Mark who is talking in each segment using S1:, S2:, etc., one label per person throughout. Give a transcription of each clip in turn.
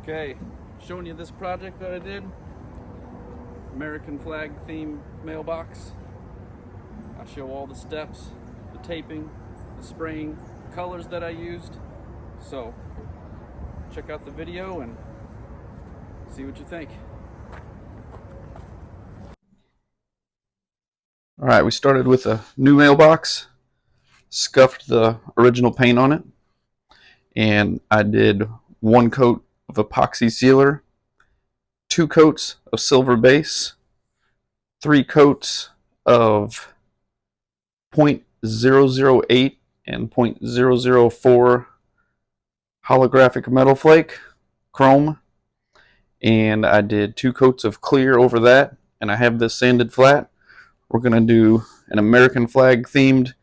S1: Okay, showing you this project that I did. American flag theme mailbox. I show all the steps, the taping, the spraying, colors that I used. So check out the video and see what you think. Alright, we started with a new mailbox, scuffed the original paint on it, and I did 1 coat of epoxy sealer, 2 coats of silver base, 3 coats of 0.008 and 0.004 holographic Metalflake chrome, and I did 2 coats of clear over that, and I have this sanded flat. We're going to do an American flag themed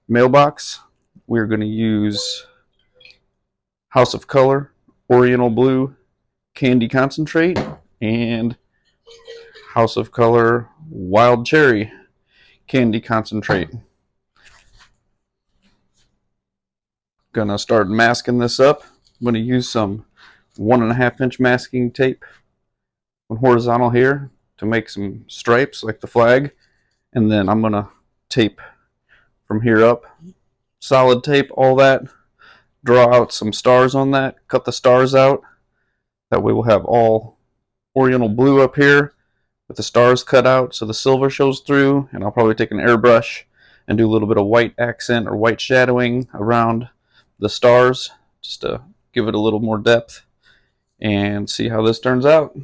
S1: mailbox. We're going to use House of Color, Oriental Blue, Kandy Concentrate, and House of Color Wild Cherry Kandy Concentrate. Gonna start masking this up. I'm gonna use some 1.5 inch masking tape on horizontal here to make some stripes like the flag, and then I'm gonna tape from here up, solid tape all that, draw out some stars on that, cut the stars out. That way we'll have all Oriental blue up here with the stars cut out so the silver shows through, and I'll probably take an airbrush and do a little bit of white accent or white shadowing around the stars just to give it a little more depth, and see how this turns out.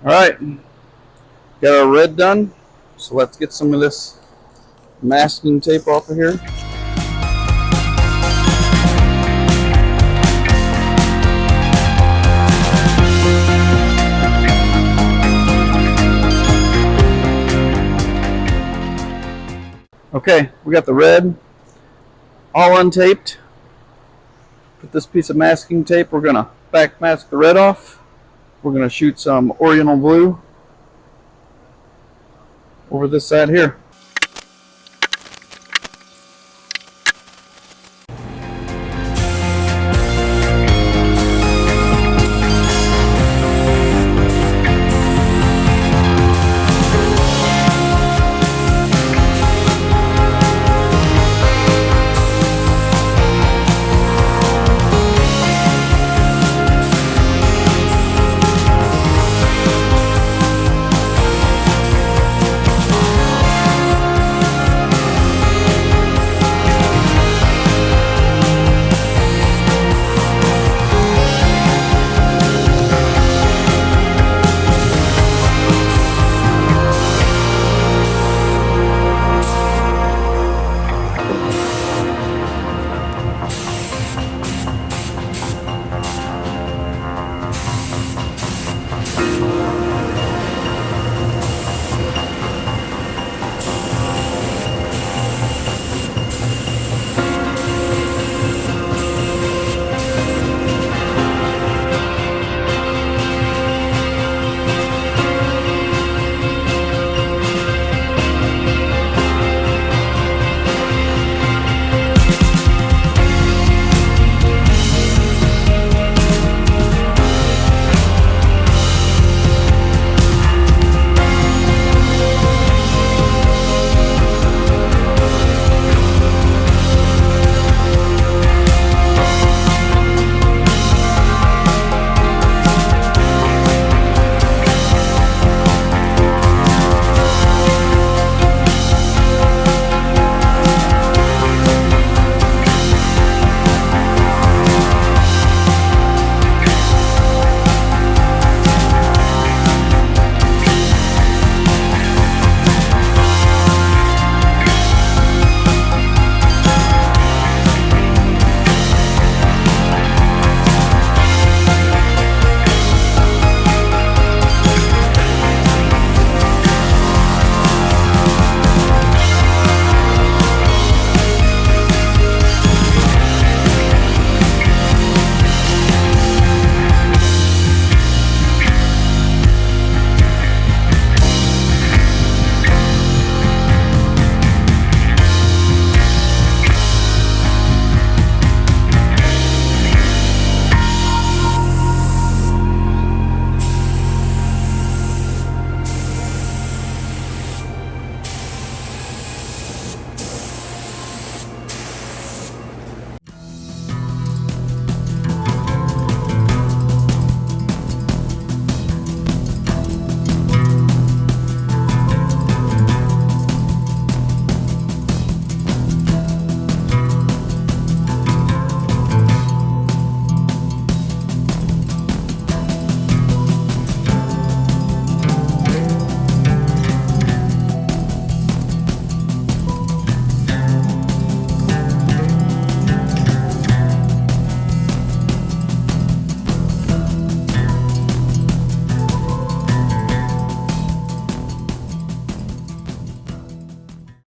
S1: Alright, got our red done, so let's get some of this masking tape off of here. Okay, we got the red all untaped. Put this piece of masking tape, we're going to back mask the red off. We're going to shoot some Oriental blue over this side here.